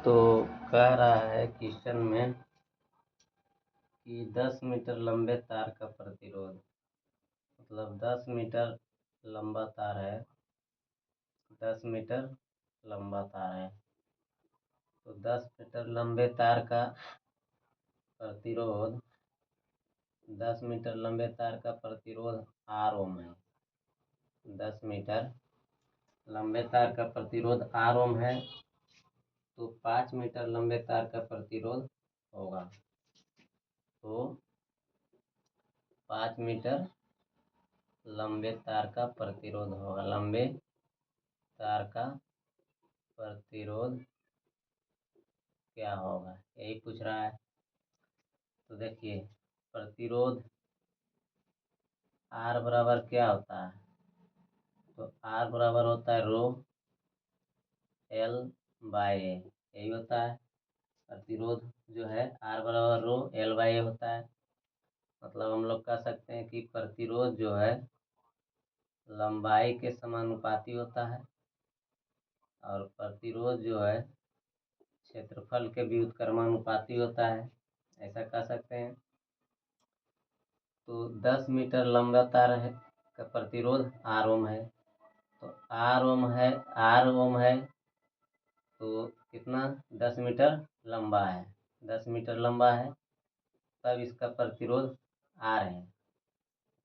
तो कह रहा है क्वेश्चन में कि 10 मीटर लंबे तार का प्रतिरोध, मतलब 10 मीटर लंबा तार है, 10 मीटर लंबा तार है, तो 10 मीटर लंबे तार का प्रतिरोध 10 मीटर लंबे तार का प्रतिरोध R ओम है। 10 मीटर लंबे तार का प्रतिरोध R ओम है, तो 5 मीटर लंबे तार का प्रतिरोध होगा। तो 5 मीटर लंबे तार का प्रतिरोध होगा। लंबे तार का प्रतिरोध क्या होगा, यही पूछ रहा है। तो देखिए, प्रतिरोध R बराबर क्या होता है, तो R बराबर होता है रो L बाय ए, यही होता है। प्रतिरोध जो है R बराबर रो L बाय ए होता है। मतलब हम लोग कह सकते हैं कि प्रतिरोध जो है लंबाई के समानुपाती होता है और प्रतिरोध जो है क्षेत्रफल के व्युत्क्रमानुपाती होता है, ऐसा कह सकते हैं। तो 10 मीटर लंबा तार है का प्रतिरोध R ओम है, तो R ओम है तो कितना 10 मीटर लंबा है, 10 मीटर लंबा है, तब इसका प्रतिरोध R है,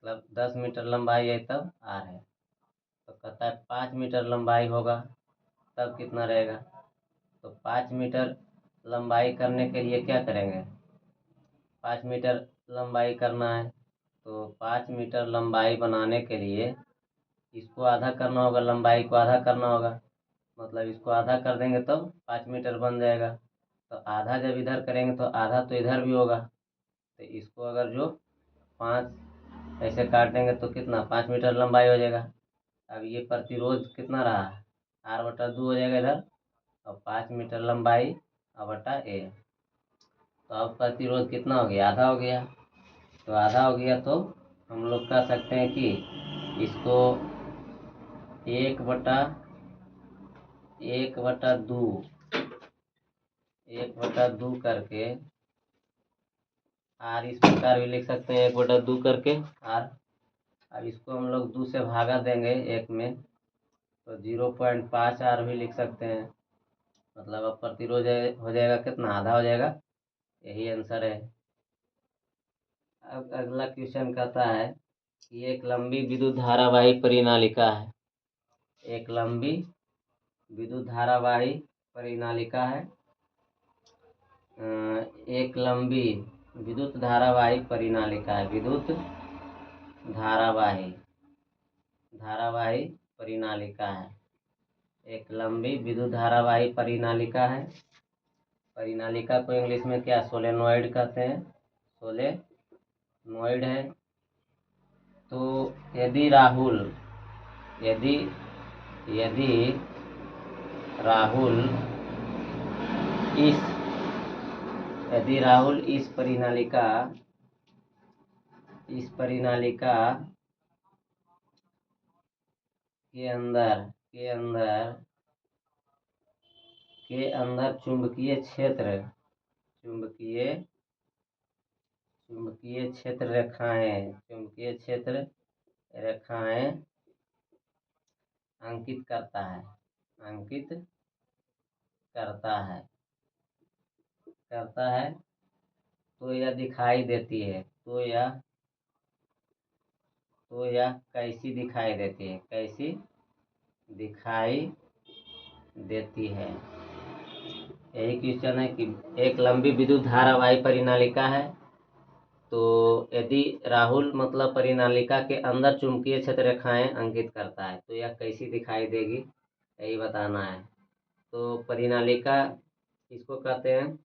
मतलब 10 मीटर लंबाई है तब R है। तो कहता है 5 मीटर लंबाई होगा तब कितना रहेगा, तो 5 मीटर लंबाई करने के लिए क्या करेंगे, 5 मीटर लंबाई करना है, तो 5 मीटर लंबाई बनाने के लिए इसको आधा करना होगा, लंबाई को आधा करना होगा, मतलब इसको आधा कर देंगे तब 5 मीटर बन जाएगा। तो आधा जब इधर करेंगे तो आधा तो इधर भी होगा, तो इसको अगर जो 5 ऐसे काट देंगे तो कितना 5 मीटर लंबाई हो जाएगा। अब ये प्रतिरोध कितना रहा, R/2 हो जाएगा इधर, और 5 मीटर लंबाई A। तो अब प्रतिरोध कितना हो गया, आधा हो गया। तो आधा हो गया तो हम लोग कह सकते हैं कि इसको 1/2 करके R इस प्रकार भी लिख सकते हैं, 1/2 करके R। अब इसको हम लोग 2 से भागा देंगे 1 में, तो 0.5 R भी लिख सकते हैं। मतलब अब प्रतिरोध हो जाएगा कितना, आधा हो जाएगा, यही आंसर है। अब अगला क्वेश्चन कहता है कि एक लंबी विद्युत धारावाही परिनालिका है, एक लंबी विद्युत धारावाही परिनालिका है, एक लंबी विद्युत धारावाही परिनालिका है, विद्युत धारावाही परिनालिका है, एक लंबी विद्युत धारावाही परिनालिका है। परिनालिका को इंग्लिश में क्या सोलेनोइड कहते हैं, सोलेनोइड है। तो यदि राहुल इस परिनालिका के अंदर चुंबकीय क्षेत्र रेखाएं अंकित करता है तो यह दिखाई देती है, तो यह कैसी दिखाई देती है। यही क्वेश्चन है कि एक लंबी विद्युत धारावाही परिनालिका है, तो यदि राहुल मतलब परिनालिका के अंदर चुंबकीय क्षेत्र रेखाएं अंकित करता है तो यह कैसी दिखाई देगी, यही बताना है। तो परिनालिका इसको कहते हैं,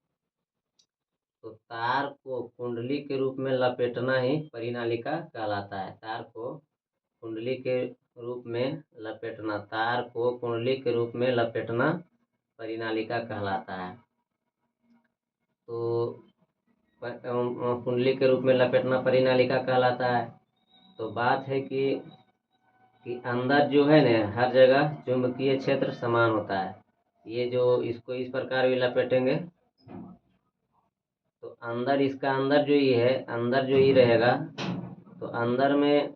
तो तार को कुंडली के रूप में लपेटना ही परिनालिका कहलाता है। तार को कुंडली के रूप में लपेटना परिनालिका कहलाता है। तो कुंडली के रूप में लपेटना परिनालिका कहलाता है। तो बात है कि अंदर जो है ना, हर जगह चुंबकीय क्षेत्र समान होता है, ये जो इसको इस प्रकार भी लपेटेंगे तो अंदर इसका अंदर जो ये है, अंदर जो ये रहेगा तो अंदर में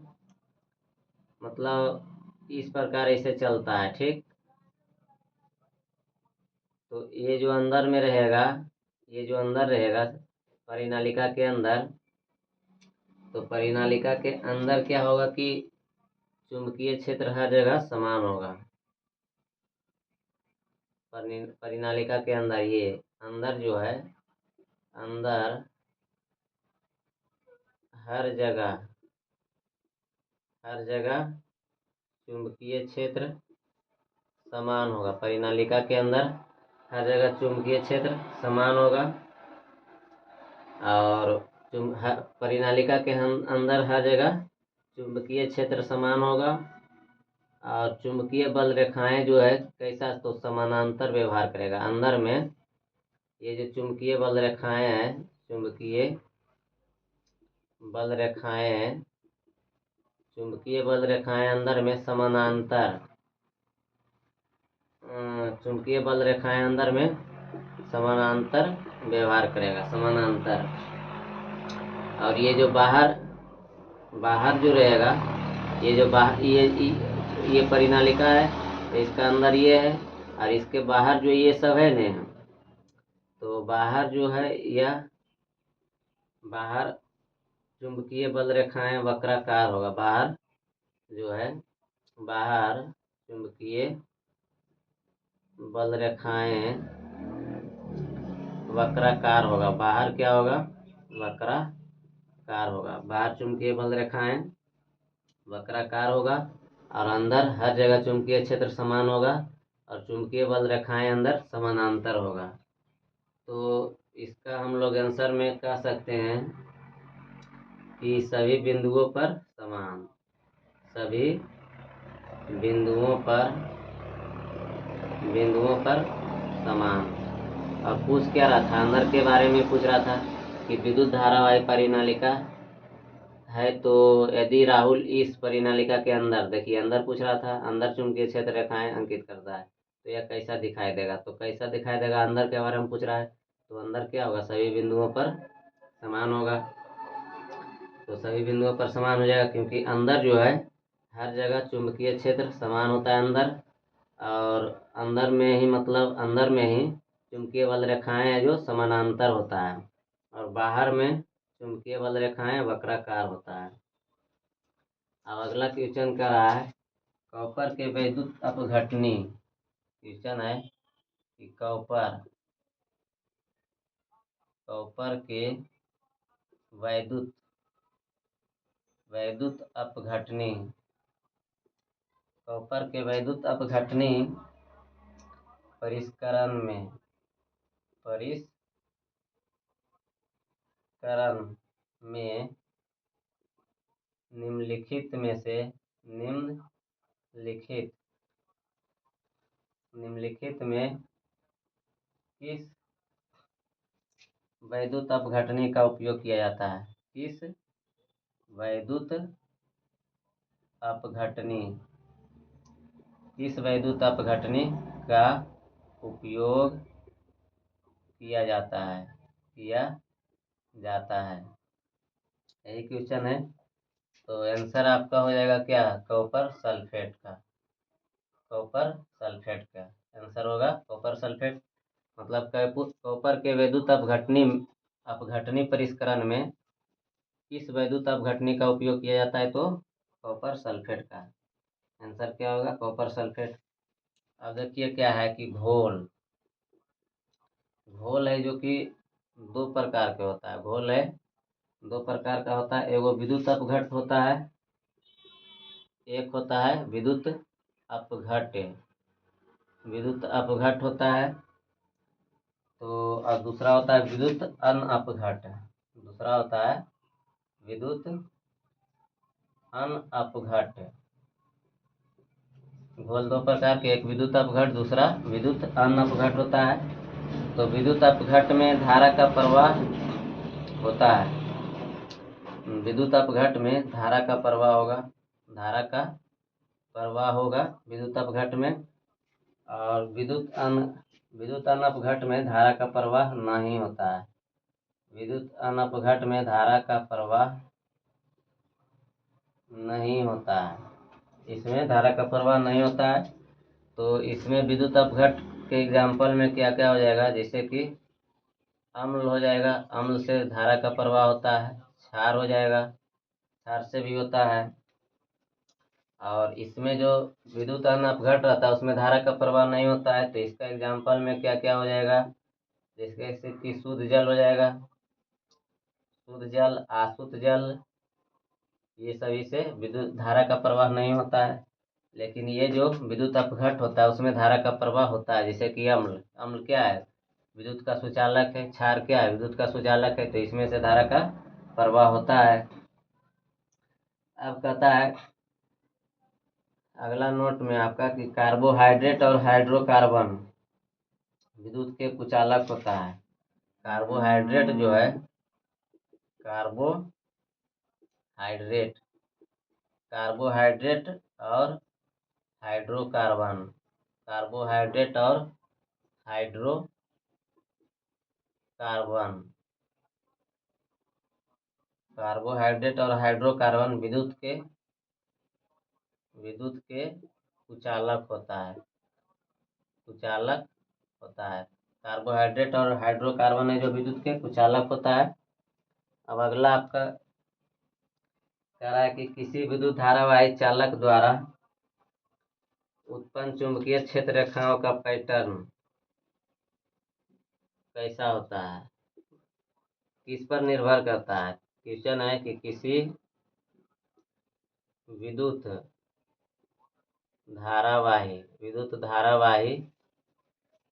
मतलब इस प्रकार ऐसे चलता है, ठीक। तो ये जो अंदर में रहेगा, ये जो अंदर रहेगा परिनालिका के अंदर, तो परिनालिका के अंदर क्या होगा कि चुंबकीय क्षेत्र हर जगह समान होगा। परिनालिका के अंदर ये अंदर जो है, अंदर हर जगह चुंबकीय क्षेत्र समान होगा। परिनालिका के अंदर हर जगह चुंबकीय क्षेत्र समान होगा और परिनालिका के अंदर हर जगह चुंबकीय क्षेत्र समान होगा और चुंबकीय बल रेखाएं जो है कैसा, तो समानांतर व्यवहार करेगा। अंदर में ये जो चुंबकीय बल रेखाएं हैं, चुंबकीय बल रेखाएं अंदर में समानांतर, चुंबकीय बल रेखाएं अंदर में समानांतर व्यवहार करेगा, समानांतर। और ये जो बाहर जो रहेगा, ये जो बाहर ये परिनालिका है तो इसका अंदर ये है और इसके बाहर जो ये सब है ना, तो बाहर जो है यह बाहर चुंबकीय बल रेखाएं वक्राकार होगा। बाहर जो है, बाहर चुंबकीय बल रेखाएं वक्राकार होगा। बाहर क्या होगा, वक्राकार होगा। बाहर चुंबकीय बल रेखाएं वक्राकार होगा और अंदर हर जगह चुंबकीय क्षेत्र समान होगा और चुंबकीय बल रेखाएं अंदर समानांतर होगा। तो इसका हम लोग आंसर में कह सकते हैं कि सभी बिंदुओं पर समान, सभी बिंदुओं पर समान। और पूछ क्या रहा था, अंदर के बारे में पूछ रहा था कि विद्युत धारावाही परिनालिका है, तो यदि राहुल इस परिनालिका के अंदर, देखिए अंदर पूछ रहा था, अंदर चुंबकीय क्षेत्र रेखाएं अंकित करता है तो यह कैसा दिखाई देगा। तो कैसा दिखाई देगा, अंदर के बारे में पूछ रहा है तो अंदर क्या होगा, सभी बिंदुओं पर समान होगा। तो सभी बिंदुओं पर समान हो जाएगा क्योंकि अंदर जो है हर जगह चुंबकीय क्षेत्र समान होता है अंदर, और अंदर में ही मतलब अंदर में ही चुंबकीय बल रेखाएं है जो समानांतर होता है और बाहर में चुंबकीय बल रेखाएं वक्राकार होता है। अब अगला क्वेश्चन कर रहा है कॉपर के वैद्युत अपघटनी। क्वेश्चन है कि कॉपर के वैद्युत अपघटनी, कॉपर के वैद्युत अपघटनी परिष्करण में निम्नलिखित में किस वैद्युत अपघटनी का उपयोग किया जाता है। किस वैद्युत अपघटनी का उपयोग किया जाता है। यही क्वेश्चन है। तो आंसर आपका हो जाएगा क्या, कॉपर सल्फेट का। आंसर होगा कॉपर सल्फेट। मतलब कॉपर के वैद्युत अपघटनी परिष्करण में किस वैद्युत अपघटनी का उपयोग किया जाता है, तो कॉपर सल्फेट का। आंसर क्या होगा, कॉपर सल्फेट। अब देखिए क्या है कि घोल है जो कि दो प्रकार के होता है। घोल है दो प्रकार का होता है, एगो विद्युत अपघट होता है, एक होता है विद्युत अपघट होता है। तो और दूसरा होता है विद्युत अनअपघट। दूसरा होता है विद्युत अनअपघट। घोल दो प्रकार के, एक विद्युत अपघट, दूसरा विद्युत अनअपघट होता है। तो विद्युत अपघट में धारा का प्रवाह होता है, विद्युत अपघट में धारा का प्रवाह होगा विद्युत अपघट में। और विद्युत अनपघट में धारा का प्रवाह नहीं होता है। विद्युत अनपघट में धारा का प्रवाह नहीं होता है। इसमें धारा का प्रवाह नहीं होता है। तो इसमें विद्युत अपघट के एग्जाम्पल में क्या क्या हो जाएगा, जैसे कि अम्ल हो जाएगा, अम्ल से धारा का प्रवाह होता है। क्षार हो जाएगा, क्षार से भी होता है। और इसमें जो विद्युत अपघट रहता है उसमें धारा का प्रवाह नहीं होता है। तो इसका एग्जाम्पल में क्या क्या हो जाएगा, जैसे कि शुद्ध जल हो जाएगा, शुद्ध जल, आशुद्ध जल, ये सभी से विद्युत धारा का प्रवाह नहीं होता है। लेकिन ये जो विद्युत अपघट होता है उसमें धारा का प्रवाह होता है। जैसे कि अम्ल, अम्ल क्या है, विद्युत का सुचालक है। क्षार क्या है, विद्युत का सुचालक है। तो इसमें से धारा का प्रवाह होता है। अब कहता है अगला नोट में आपका कि कार्बोहाइड्रेट और हाइड्रोकार्बन विद्युत के कुचालक होता है। कार्बोहाइड्रेट जो है, कार्बोहाइड्रेट कार्बोहाइड्रेट और हाइड्रोकार्बन, कार्बोहाइड्रेट और हाइड्रोकार्बन, कार्बोहाइड्रेट और हाइड्रोकार्बन विद्युत के कुचालक होता है, कुचालक होता है। कार्बोहाइड्रेट और हाइड्रोकार्बन है जो विद्युत के कुचालक होता है। अब अगला आपका कह रहा है कि किसी विद्युत धारावाही चालक द्वारा उत्पन्न चुंबकीय क्षेत्र रेखाओं का पैटर्न कैसा होता है, किस पर निर्भर करता है। क्वेश्चन है कि किसी विद्युत धारावाही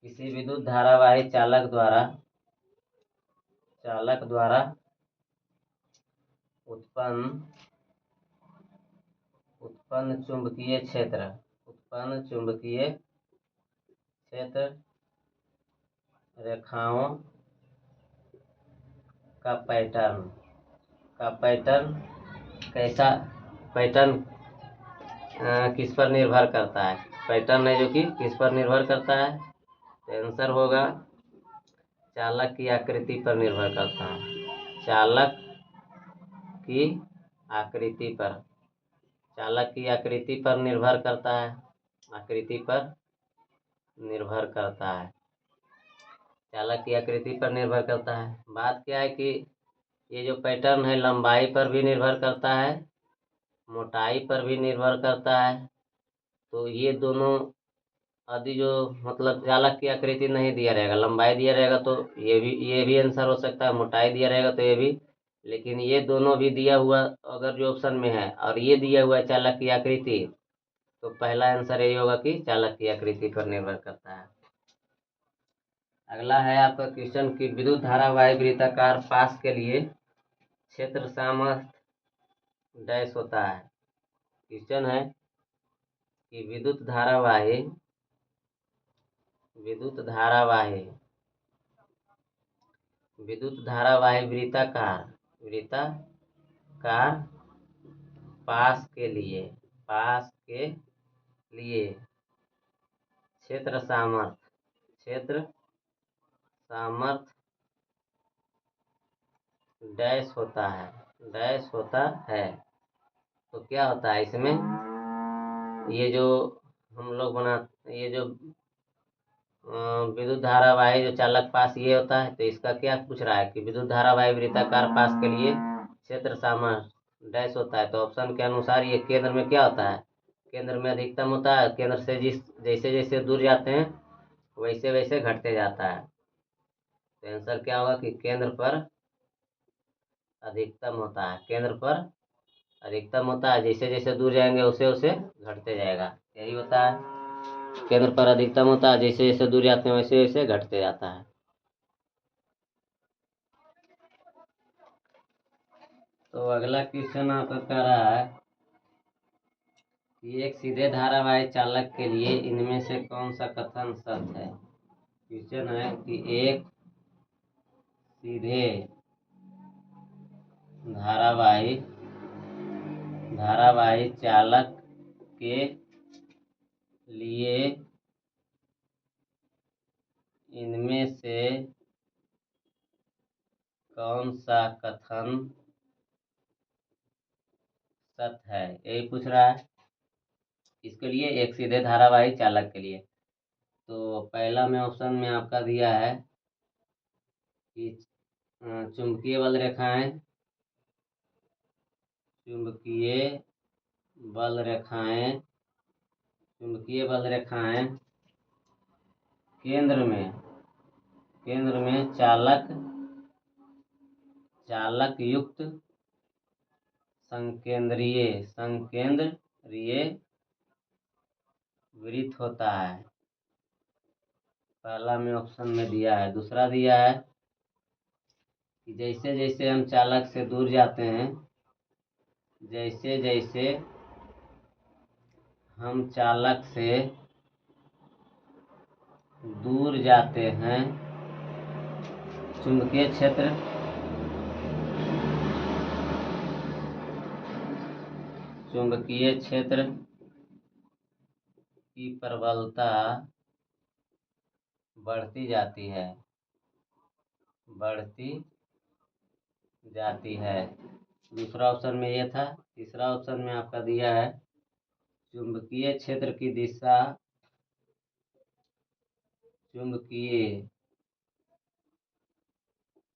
किसी विद्युत धारावाही चालक द्वारा उत्पन्न चुंबकीय क्षेत्र रेखाओं का पैटर्न कैसा, पैटर्न किस पर निर्भर करता है। पैटर्न है जो कि किस पर निर्भर करता है। तो आंसर होगा चालक की आकृति पर निर्भर करता है। चालक की आकृति पर, चालक की आकृति पर निर्भर करता है, आकृति पर निर्भर करता है, चालक की आकृति पर निर्भर करता है। बात क्या है कि ये जो पैटर्न है लंबाई पर भी निर्भर करता है, मोटाई पर भी निर्भर करता है। तो ये दोनों आदि जो मतलब चालक की आकृति नहीं दिया रहेगा, लंबाई दिया रहेगा तो ये भी आंसर हो सकता है, मोटाई दिया रहेगा तो ये भी। लेकिन ये दोनों भी दिया हुआ अगर जो ऑप्शन में है और ये दिया हुआ है चालक की आकृति, तो पहला आंसर यही होगा कि चालक की आकृति पर निर्भर करता है। अगला है आपका क्वेश्चन कि विद्युत धारावाही वृत्ताकार पास के लिए क्षेत्र सामर्थ्य डैश होता है। क्वेश्चन है कि विद्युत धारावाही वृत्ताकार पास के लिए क्षेत्र सामर्थ्य डैश होता है। तो क्या होता है इसमें, ये जो हम लोग ये जो विद्युत धारावाही जो चालक पास ये होता है। तो इसका क्या पूछ रहा है कि विद्युत धारावाही वृत्ताकार पास के लिए क्षेत्र सामर्थ्य डैश होता है। तो ऑप्शन के अनुसार ये केंद्र में क्या होता है, केंद्र में अधिकतम होता है। केंद्र से जैसे जैसे दूर जाते हैं वैसे वैसे घटते जाता है। तो आंसर क्या होगा कि केंद्र पर अधिकतम होता है, केंद्र पर अधिकतम होता है। जैसे जैसे दूर जाएंगे उसे उसे घटते जाएगा, यही होता है। केंद्र पर अधिकतम होता है, जैसे जैसे दूर जाते हैं वैसे वैसे घटते जाता है। तो अगला क्वेश्चन आपका कह रहा है कि एक सीधे धारावाही चालक के लिए इनमें से कौन सा कथन सत्य है। क्वेश्चन है कि एक सीधे धारावाही चालक के लिए इनमें से कौन सा कथन सत्य है, यही पूछ रहा है। इसके लिए एक सीधे धारावाही चालक के लिए तो पहला में ऑप्शन में आपका दिया है कि चुंबकीय बल रेखाएं, चुंबकीय बल रेखाएं, चुंबकीय बल रेखाएं केंद्र में चालक युक्त संकेंद्रीय वृत्त होता है। पहला में ऑप्शन में दिया है। दूसरा दिया है कि जैसे जैसे हम चालक से दूर जाते हैं, जैसे जैसे हम चालक से दूर जाते हैं, चुंबकीय क्षेत्र की प्रबलता बढ़ती जाती है। दूसरा ऑप्शन में ये था। तीसरा ऑप्शन में आपका दिया है चुंबकीय क्षेत्र की दिशा, चुंबकीय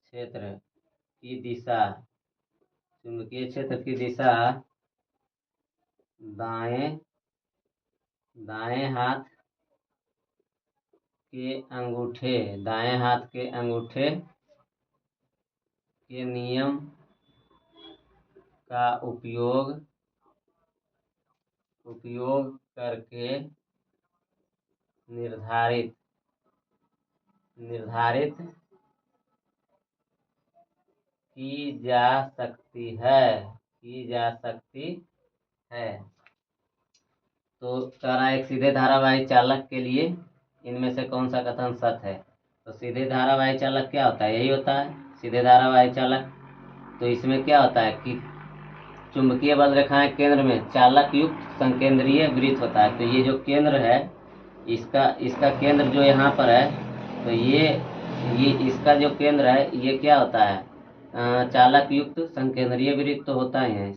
क्षेत्र की दिशा दाएं हाथ के अंगूठे के नियम का उपयोग करके निर्धारित की जा सकती है। तो कह रहा है एक सीधे धारावाही चालक के लिए इनमें से कौन सा कथन सत्य है। तो सीधे धारावाही चालक क्या होता है, यही होता है सीधे धारावाही चालक। तो इसमें क्या होता है कि चुंबकीय बल रेखाएं केंद्र में चालक युक्त संकेंद्रीय वृत्त होता है। तो ये जो केंद्र है, इसका केंद्र जो यहाँ पर है, तो ये इसका जो केंद्र है ये क्या होता है, चालक युक्त संकेंद्रीय वृत्त तो होता ही है।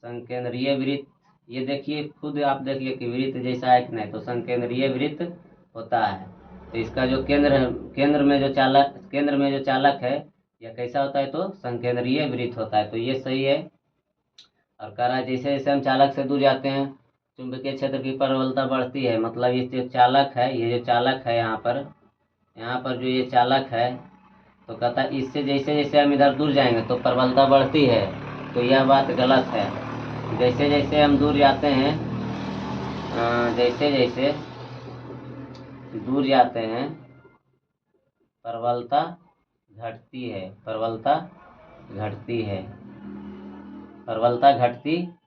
संकेंद्रीय वृत्त, ये देखिए खुद आप देखिए कि वृत्त जैसा है कि नहीं, तो संकेंद्रीय वृत्त होता है। तो इसका जो केंद्र में जो चालक है यह कैसा होता है, तो संकेंद्रीय वृत्त होता है। तो ये सही है। और कह रहा है जैसे जैसे हम चालक से दूर जाते हैं चुंबकीय क्षेत्र की प्रबलता बढ़ती है। मतलब ये जो चालक है यहाँ पर जो ये चालक है, तो कहता है इससे जैसे जैसे हम इधर दूर जाएंगे तो प्रबलता बढ़ती है। तो यह बात गलत है। जैसे जैसे हम दूर जाते हैं, जैसे जैसे दूर जाते हैं प्रबलता घटती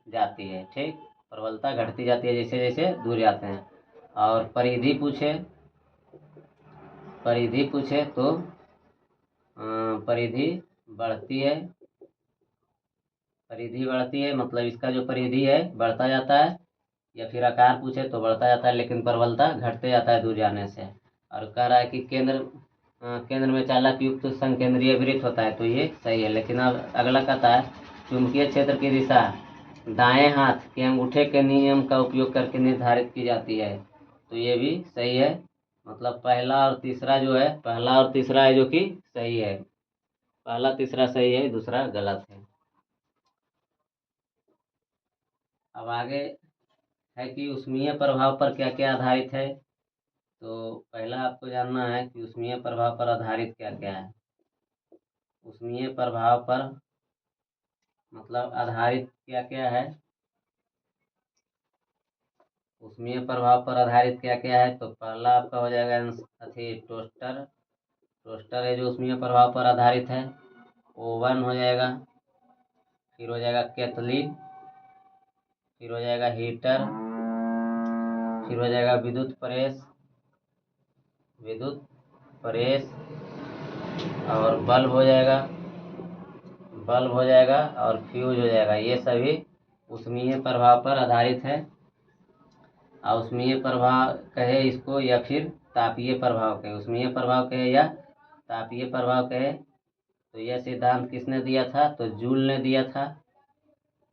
जाती है। ठीक, प्रबलता घटती जाती है जैसे जैसे दूर जाते हैं। और परिधि पूछे तो परिधि बढ़ती है। मतलब इसका जो परिधि है बढ़ता जाता है, या फिर आकार पूछे तो बढ़ता जाता है, लेकिन प्रबलता घटते जाता है दूर जाने से। और कह रहा है कि केंद्र में चालक युक्त संकेंद्रीय वृत्त होता है। तो ये सही है। लेकिन अब अगला कहता है चुंबकीय क्षेत्र की दिशा दाएं हाथ के अंगूठे के नियम का उपयोग करके निर्धारित की जाती है। तो ये भी सही है। मतलब पहला और तीसरा है जो कि सही है। पहला तीसरा सही है, दूसरा गलत है। अब आगे है कि ऊष्मीय प्रभाव पर क्या क्या आधारित है। तो पहला आपको जानना है कि ऊष्मीय प्रभाव पर आधारित क्या क्या है। ऊष्मीय प्रभाव पर मतलब आधारित क्या क्या है, ऊष्मीय प्रभाव पर आधारित क्या क्या है। तो पहला आपका हो जाएगा टोस्टर है जो ऊष्मीय प्रभाव पर आधारित है। ओवन हो जाएगा, फिर हो जाएगा केतली, फिर हो जाएगा हीटर, फिर हो जाएगा विद्युत प्रेस, और बल्ब हो जाएगा और फ्यूज हो जाएगा। ये सभी ऊष्मीय प्रभाव पर आधारित है। औष्मीय प्रभाव कहे इसको या फिर तापीय प्रभाव कहे, उष्मीय प्रभाव कहे या तापीय प्रभाव कहे। तो यह सिद्धांत किसने दिया था? तो जूल ने दिया था।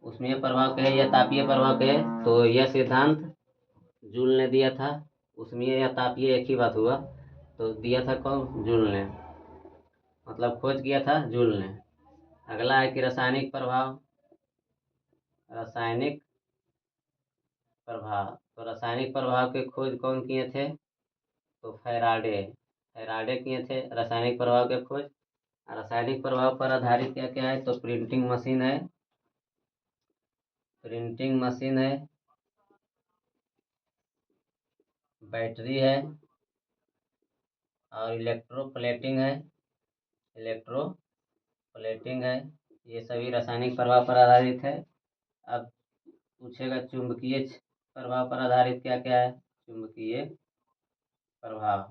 उष्मीय प्रभाव कहे या तापीय प्रभाव कहे, तो यह सिद्धांत जूल ने दिया था। उष्मीय या तापीय एक ही बात हुआ। तो दिया था कौन? जूल ने, मतलब खोज किया था जूल ने। अगला है कि रासायनिक प्रभाव। रासायनिक प्रभाव, तो रासायनिक प्रभाव के खोज कौन किए थे? तो फैराडे। फैराडे किए थे रासायनिक प्रभाव के खोज। रासायनिक प्रभाव पर आधारित क्या क्या है? तो प्रिंटिंग मशीन है, प्रिंटिंग मशीन है, बैटरी है और इलेक्ट्रोप्लेटिंग है, इलेक्ट्रोप्लेटिंग है। ये सभी रासायनिक प्रभाव पर आधारित है। अब पूछेगा चुंबकीय प्रभाव पर आधारित क्या क्या है? चुंबकीय प्रभाव,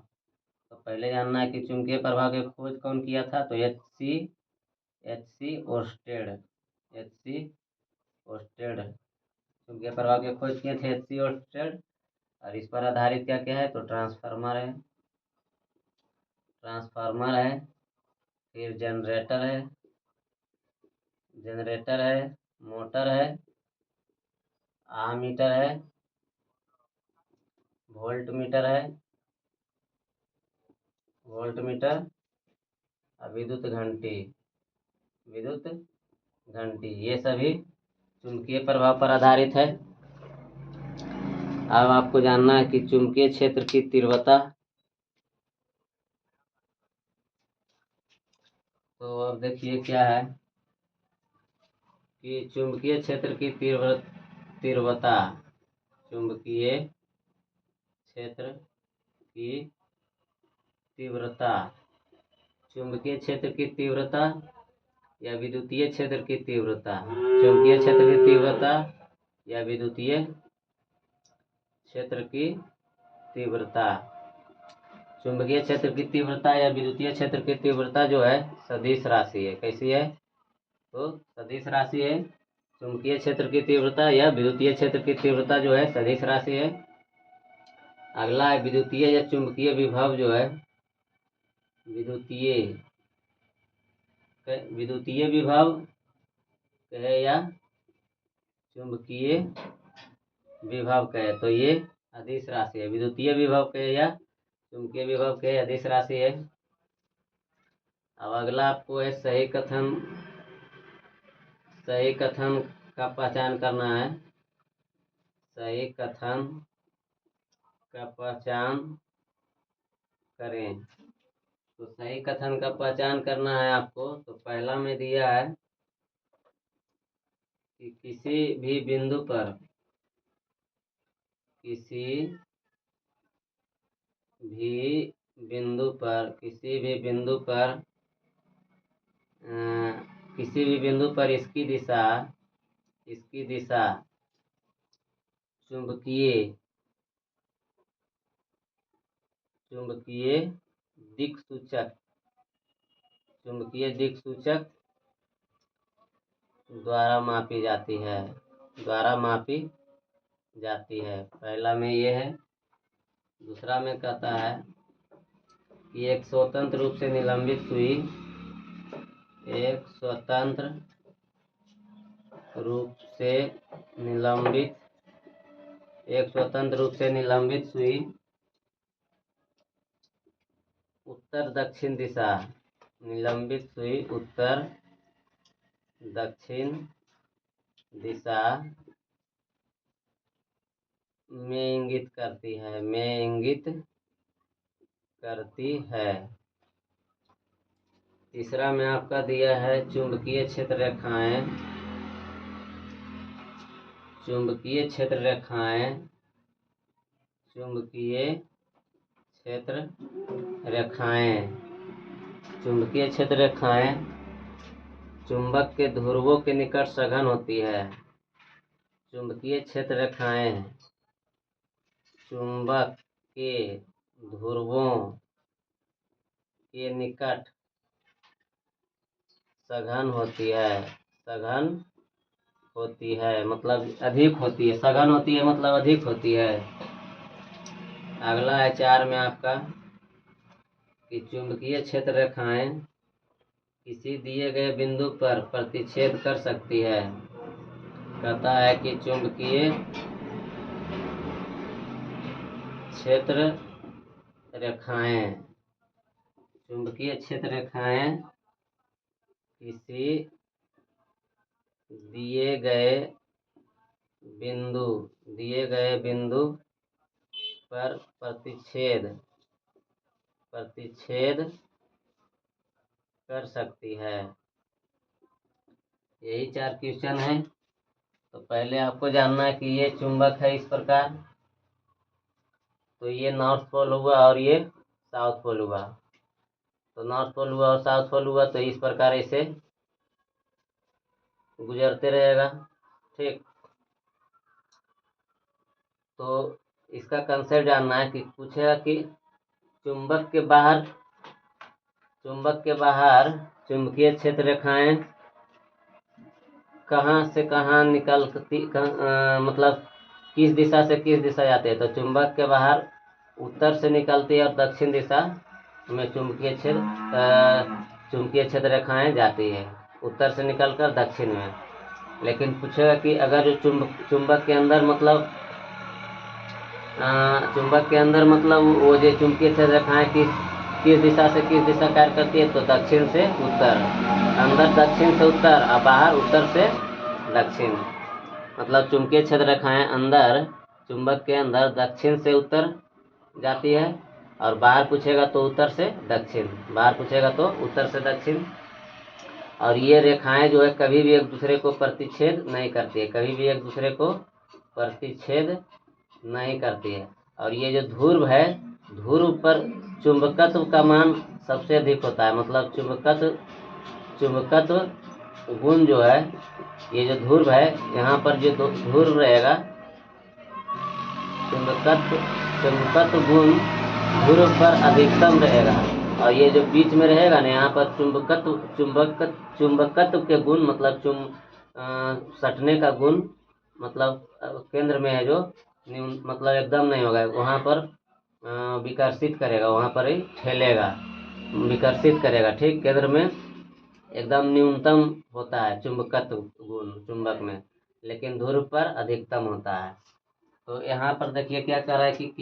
तो पहले जानना है कि चुंबकीय प्रभाव के खोज कौन किया था? तो एच सी ओर्स्टेड। चुंबकीय प्रभाव के खोज किए थे एच सी ओर्स्टेड। और इस पर आधारित क्या क्या है? तो ट्रांसफार्मर है, फिर जनरेटर है, मोटर है, आमीटर है, वोल्ट मीटर और विद्युत घंटी, ये सभी चुंबकीय प्रभाव पर आधारित है। अब आपको जानना है कि चुंबकीय क्षेत्र की तीव्रता। तो अब देखिए क्या है कि चुंबकीय क्षेत्र की तीव्रता, चुंबकीय क्षेत्र की तीव्रता, चुंबकीय क्षेत्र की तीव्रता या विद्युतीय क्षेत्र की तीव्रता, चुंबकीय क्षेत्र की तीव्रता या विद्युतीय क्षेत्र की तीव्रता। चुंबकीय क्षेत्र की तीव्रता या विद्युतीय क्षेत्र की तीव्रता जो है सदिश राशि है। कैसी है? तो सदिश राशि है। चुंबकीय क्षेत्र की तीव्रता या विद्युतीय क्षेत्र की तीव्रता जो है सदिश राशि है। अगला है विद्युतीय या चुंबकीय विभव जो है, विद्युतीय विभव कहे या चुंबकीय विभव कहे, तो ये अदिश राशि है। विद्युतीय विभव कहे या चुंबकीय विभव कहे, अदिश राशि है। अब अगला आपको है सही कथन का पहचान करना है। सही कथन का पहचान करें। तो सही कथन का पहचान करना है आपको। तो पहला में दिया है कि किसी भी बिंदु पर इसकी दिशा चुंबकीय दिक् सूचक द्वारा मापी जाती है। पहला में ये है। दूसरा में कहता है कि एक स्वतंत्र रूप से निलंबित सुई उत्तर दक्षिण दिशा में इंगित करती है। तीसरा में आपका दिया है चुंबकीय क्षेत्र रेखाएं चुंबक के ध्रुवों के निकट सघन होती है। चुंबकीय क्षेत्र रेखाएं चुंबक के ध्रुवों के निकट सघन होती है, मतलब अधिक होती है। सघन होती है मतलब अधिक होती है। अगला है 4 में आपका कि चुंबकीय क्षेत्र रेखाएं किसी दिए गए बिंदु पर प्रतिच्छेद कर सकती है। कहता है कि चुंबकीय क्षेत्र रेखाएं किसी दिए गए बिंदु पर प्रतिच्छेद कर सकती है। यही 4 क्वेश्चन है। तो पहले आपको जानना है कि ये चुंबक है इस प्रकार, तो ये नॉर्थ पोल हुआ और ये साउथ पोल हुआ। तो नॉर्थ पोल हुआ और साउथ पोल हुआ, तो इस प्रकार ऐसे गुजरते रहेगा। ठीक, तो इसका कंसेप्ट जानना है कि पूछेगा कि चुंबक के बाहर चुंबकीय क्षेत्र रेखाएं कहाँ से कहाँ निकलती, मतलब किस दिशा से किस दिशा जाते हैं। तो चुंबक के बाहर उत्तर से निकलती है और दक्षिण दिशा में चुंबकीय क्षेत्र रेखाएं जाती है, उत्तर से निकलकर दक्षिण में। लेकिन पूछेगा कि अगर जो चुंबक के अंदर मतलब वो जो चुंबकीय क्षेत्र रेखाएं किस दिशा से किस दिशा कार्य करती है, तो दक्षिण से उत्तर। अंदर दक्षिण से उत्तर और बाहर उत्तर से दक्षिण। मतलब चुंबकीय क्षेत्र रेखाएं अंदर चुंबक के अंदर दक्षिण से उत्तर जाती है और बाहर पूछेगा तो उत्तर से दक्षिण। और ये रेखाएं जो है कभी भी एक दूसरे को प्रतिच्छेद नहीं करती है, और ये जो ध्रुव पर चुंबकत्व का मान सबसे अधिक होता है। मतलब चुंबकत्व गुण जो है, ये जो ध्रुव है यहाँ पर जो ध्रुव रहेगा, चुंबकत्व गुण ध्रुव पर अधिकतम रहेगा। और ये जो बीच में रहेगा ना, यहाँ पर चुंबकत्व के गुण मतलब सटने का गुण, मतलब केंद्र में है जो मतलब एकदम नहीं होगा, वहाँ पर विकर्षित करेगा, वहाँ पर ही ठेलेगा, विकर्षित करेगा। ठीक, केंद्र में एकदम न्यूनतम होता है चुंबकत्व गुण चुंबक में, लेकिन ध्रुव पर अधिकतम होता है। तो यहाँ पर देखिए क्या कर रहा है कि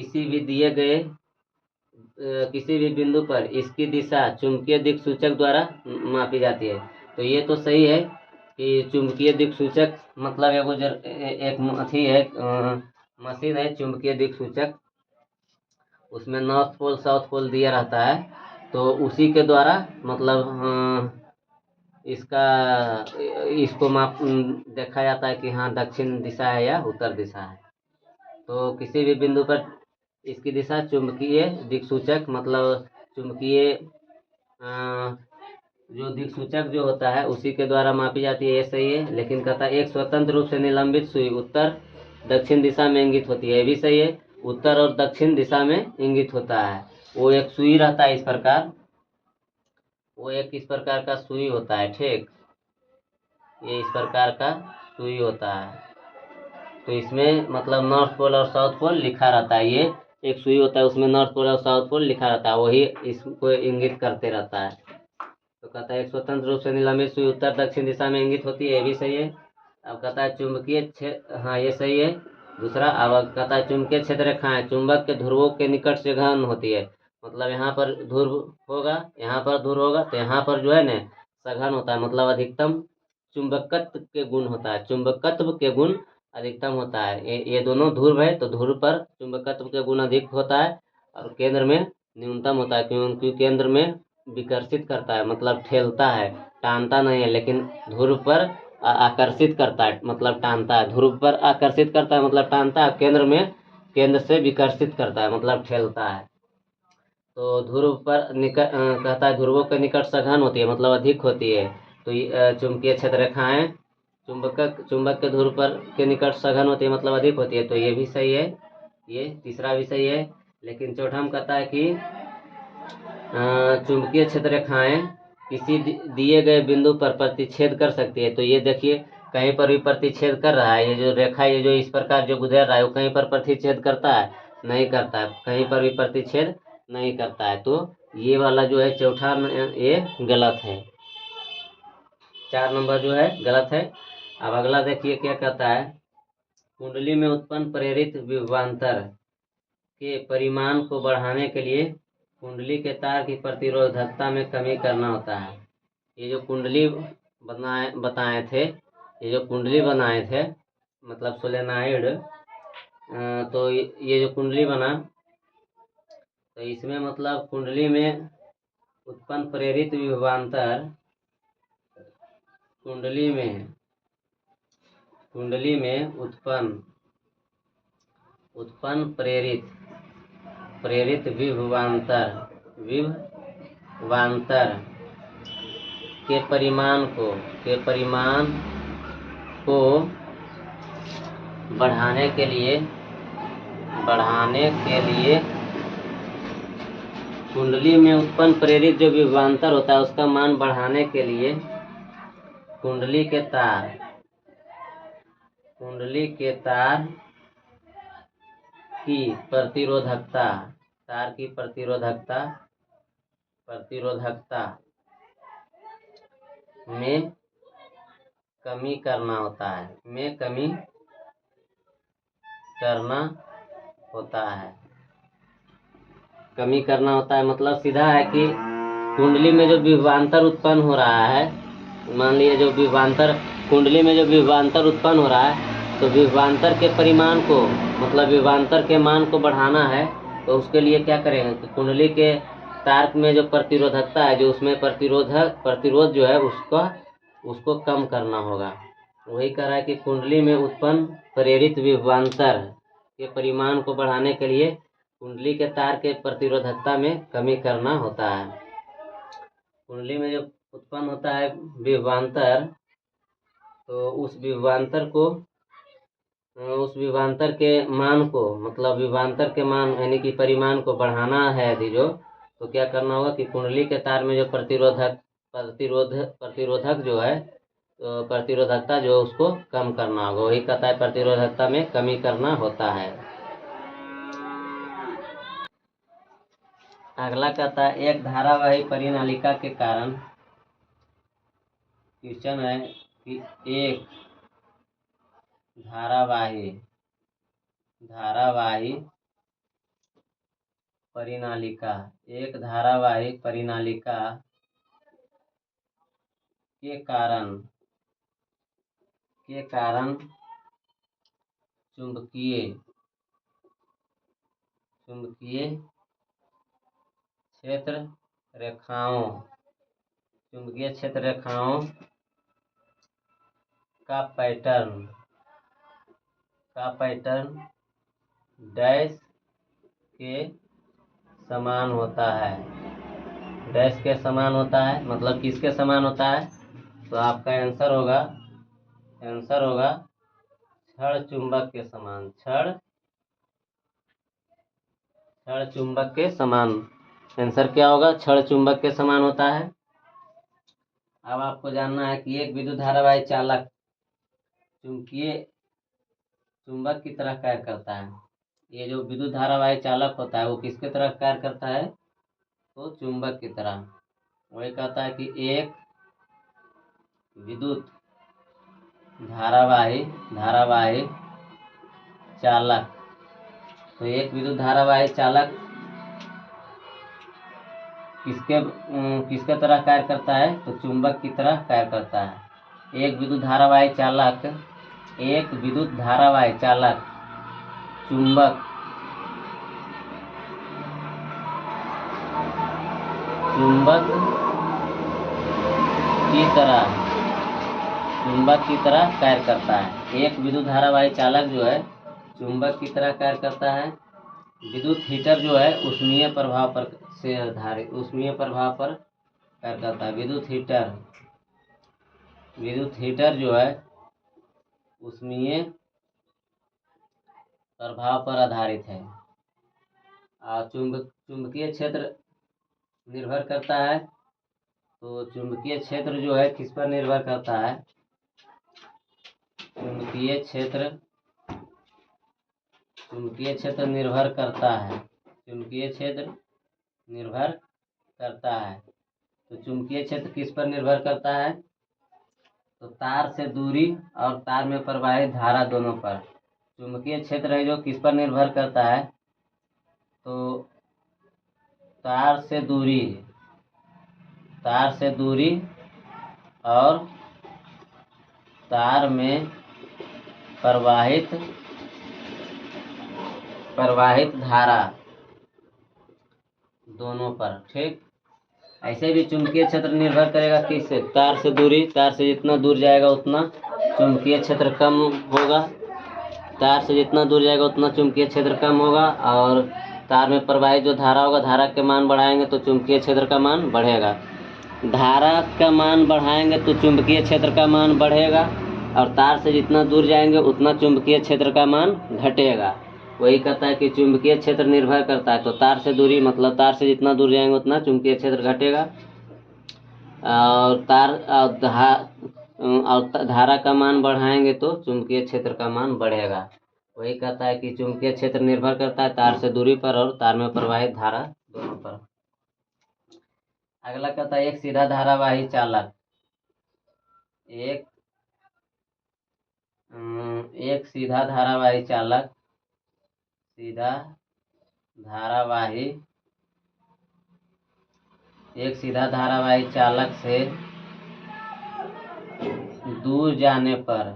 किसी भी बिंदु पर इसकी दिशा चुंबकीय दिक्सूचक द्वारा मापी जाती है। तो ये तो सही है कि चुंबकीय दिक्सूचक मतलब एक मशीन है चुंबकीय दिक्सूचक, उसमें नॉर्थ पोल साउथ पोल दिया रहता है, तो उसी के द्वारा मतलब इसको देखा जाता है कि हाँ दक्षिण दिशा है या उत्तर दिशा है। तो किसी भी बिंदु पर इसकी दिशा चुंबकीय दिक्सूचक मतलब चुंबकीय जो दिक्सूचक जो होता है उसी के द्वारा मापी जाती है, ये सही है। लेकिन कहता है एक स्वतंत्र रूप से निलंबित सुई उत्तर दक्षिण दिशा में इंगित होती है, ये भी सही है। उत्तर और दक्षिण दिशा में इंगित होता है। वो एक सुई रहता है इस प्रकार, वो एक इस प्रकार का सुई होता है। ठीक, ये इस प्रकार का सुई होता है। तो इसमें मतलब नॉर्थ पोल और साउथ पोल लिखा रहता है। ये एक सुई होता है, उसमें नॉर्थ पोल और साउथ पोल लिखा रहता है, वही इसको इंगित करते रहता है। तो कहता है एक स्वतंत्र रूप से निलंबित सुई उत्तर दक्षिण दिशा में इंगित होती है, ये भी सही है। अब कहता है चुंबकीय क्षेत्र, हाँ ये सही है। दूसरा, अब कहता है चुंबकीय क्षेत्र रेखाएं चुंबक के ध्रुवों के निकट से घन होती है। मतलब यहाँ पर ध्रुव होगा, यहाँ पर ध्रुव होगा, तो यहाँ पर जो है ना सघन होता है, मतलब अधिकतम चुंबकत्व के गुण होता है, चुंबकत्व के गुण अधिकतम होता है। ये दोनों ध्रुव है, तो ध्रुव पर चुंबकत्व के गुण अधिक होता है और केंद्र में न्यूनतम होता है, क्योंकि केंद्र में विकर्षित करता है, मतलब ठेलता है, टानता नहीं है। लेकिन ध्रुव पर आकर्षित करता है, मतलब टानता है। ध्रुव पर आकर्षित करता है मतलब टानता है, केंद्र से विकर्षित करता है मतलब ठेलता है। तो ध्रुव पर कहता है ध्रुवों के निकट सघन होती है, मतलब अधिक होती है। तो चुंबकीय क्षेत्र रेखाएं चुंबक के ध्रुव पर के निकट सघन होती है, मतलब अधिक होती है, तो ये भी सही है, ये तीसरा भी सही है। लेकिन चौथा में कहता है कि चुंबकीय क्षेत्र रेखाएं किसी दिए गए बिंदु पर प्रतिच्छेद कर सकती है। तो ये देखिए कहीं पर भी प्रतिच्छेद कर रहा है, ये जो रेखा ये जो इस प्रकार जो गुजर रहा है वो कहीं पर प्रतिच्छेद करता है, नहीं करता है, कहीं पर भी प्रतिच्छेद नहीं करता है। तो ये वाला जो है चौथा ये गलत है, 4 नंबर जो है गलत है। अब अगला देखिए क्या कहता है, कुंडली में उत्पन्न प्रेरित विभवांतर के परिमाण को बढ़ाने के लिए कुंडली के तार की प्रतिरोधकता में कमी करना होता है। ये जो कुंडली बताए थे, ये जो कुंडली बनाए थे मतलब सोलेनाइड, तो ये जो कुंडली बना, तो इसमें मतलब कुंडली में उत्पन्न प्रेरित विभवांतर, कुंडली में उत्पन्न प्रेरित विभवांतर के परिमाण को बढ़ाने के लिए कुंडली में उत्पन्न प्रेरित जो विभवांतर होता है उसका मान बढ़ाने के लिए कुंडली के तार की प्रतिरोधकता में कमी करना होता है, कमी करना होता है। मतलब सीधा है कि कुंडली में जो विभवांतर उत्पन्न हो रहा है, मान लीजिए जो विभवांतर कुंडली में जो विभवांतर उत्पन्न हो रहा है, तो विभवांतर के परिमाण को मतलब विभवांतर के मान को बढ़ाना है। तो उसके लिए क्या करेंगे कि कुंडली के तार में जो प्रतिरोधकता है, जो उसमें प्रतिरोध जो है उसको कम करना होगा। वही कह रहा है कि कुंडली में उत्पन्न प्रेरित विभवांतर के परिमाण को बढ़ाने के लिए कुंडली के तार के प्रतिरोधकता में कमी करना होता है। कुंडली में जो उत्पन्न होता है विभवांतर, तो उस विभवांतर के मान को मतलब विभवांतर के मान यानी कि परिमाण को बढ़ाना है यदि जो, तो क्या करना होगा कि कुंडली के तार में जो प्रतिरोधक जो है, तो प्रतिरोधकता जो उसको कम करना होगा। वही कहता है प्रतिरोधकता में कमी करना होता है। अगला कहता है एक धारावाही परिनालिका के कारण, क्वेश्चन है कि एक धारावाही परिनालिका के कारण चुंबकीय क्षेत्र रेखाओं का पैटर्न डैश के समान होता है। मतलब किसके समान होता है? तो आपका आंसर होगा छड़ चुंबक के समान। छड़ चुंबक के समान आंसर क्या होगा? छड़ चुंबक के समान होता है। अब आपको जानना है कि एक विद्युत धारावाही चालक चुंबक की तरह कार्य करता है। ये जो विद्युत धारावाही चालक होता है वो किसकी तरह कार्य करता है? तो चुंबक की तरह। वही कहता है कि एक विद्युत धारावाही चालक, तो एक विद्युत धारावाही चालक किसके तरह कार्य करता है? तो चुंबक की तरह कार्य करता है। एक विद्युत धारावाही चालक चुंबक की तरह कार्य करता है। एक विद्युत धारावाही चालक जो है चुंबक की तरह कार्य करता है। विद्युत हीटर जो है ऊष्मीय प्रभाव पर कार्य करता है। विद्युत हीटर जो है ऊष्मीय प्रभाव पर आधारित है। और चुंबकीय क्षेत्र निर्भर करता है। तो चुंबकीय क्षेत्र जो है किस पर निर्भर करता है? चुंबकीय क्षेत्र चुंबकीय क्षेत्र निर्भर करता है, चुंबकीय क्षेत्र निर्भर करता है। तो चुंबकीय क्षेत्र किस पर निर्भर करता है? तो तार से दूरी और तार में प्रवाहित धारा दोनों पर। चुंबकीय क्षेत्र है जो किस पर निर्भर करता है? तो तार से दूरी और तार में प्रवाहित धारा दोनों पर। ठीक, ऐसे भी चुंबकीय क्षेत्र निर्भर करेगा किससे? तार से दूरी, तार से जितना दूर जाएगा उतना चुंबकीय क्षेत्र कम होगा, तार से जितना दूर जाएगा उतना चुंबकीय क्षेत्र कम होगा। और तार में प्रवाहित जो धारा होगा, धारा के मान बढ़ाएंगे तो चुंबकीय क्षेत्र का मान बढ़ेगा। धारा का मान बढ़ाएंगे तो चुंबकीय क्षेत्र का मान बढ़ेगा, और तार से जितना दूर जाएंगे उतना चुंबकीय क्षेत्र का मान घटेगा। वही कहता है कि चुंबकीय क्षेत्र निर्भर करता है। तो तार से दूरी मतलब तार से जितना दूर जाएंगे उतना चुंबकीय क्षेत्र घटेगा, और धारा का मान बढ़ाएंगे तो चुंबकीय क्षेत्र का मान बढ़ेगा। वही कहता है कि चुंबकीय क्षेत्र निर्भर करता है तार से दूरी पर और तार में प्रवाहित धारा दोनों पर। अगला कहता है एक सीधा धारावाही चालक। एक सीधा धारावाही चालक, एक सीधा धारावाही चालक से दूर जाने पर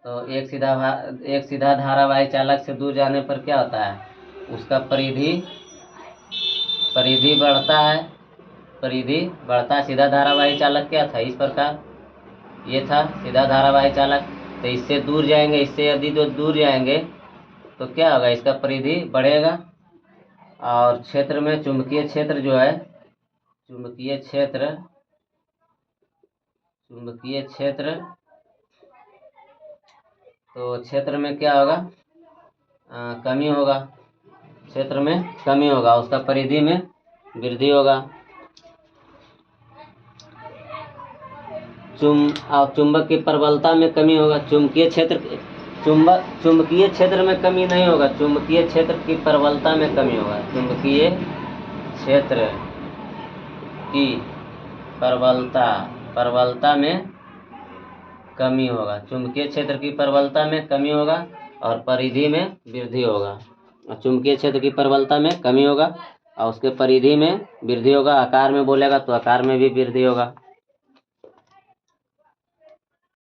तो एक सीधा धारावाही चालक से दूर जाने पर क्या होता है? उसका परिधि बढ़ता है। सीधा धारावाही चालक क्या था? इस प्रकार ये था सीधा धारावाही चालक। तो इससे दूर जाएंगे, इससे यदि जो दूर जाएंगे तो क्या होगा? इसका परिधि बढ़ेगा, और क्षेत्र में चुंबकीय क्षेत्र जो है, चुंबकीय क्षेत्र तो क्षेत्र में क्या होगा? कमी होगा, क्षेत्र में कमी होगा, उसका परिधि में वृद्धि होगा। चुंबक की प्रबलता में कमी होगा। चुंबकीय क्षेत्र में कमी नहीं होगा, चुंबकीय क्षेत्र की प्रबलता में कमी होगा। चुंबकीय क्षेत्र की प्रबलता में कमी होगा। चुंबकीय क्षेत्र की प्रबलता में कमी होगा और परिधि में वृद्धि होगा। चुंबकीय क्षेत्र की प्रबलता में कमी होगा और उसके परिधि में वृद्धि होगा। आकार में बोलेगा तो आकार में भी वृद्धि होगा।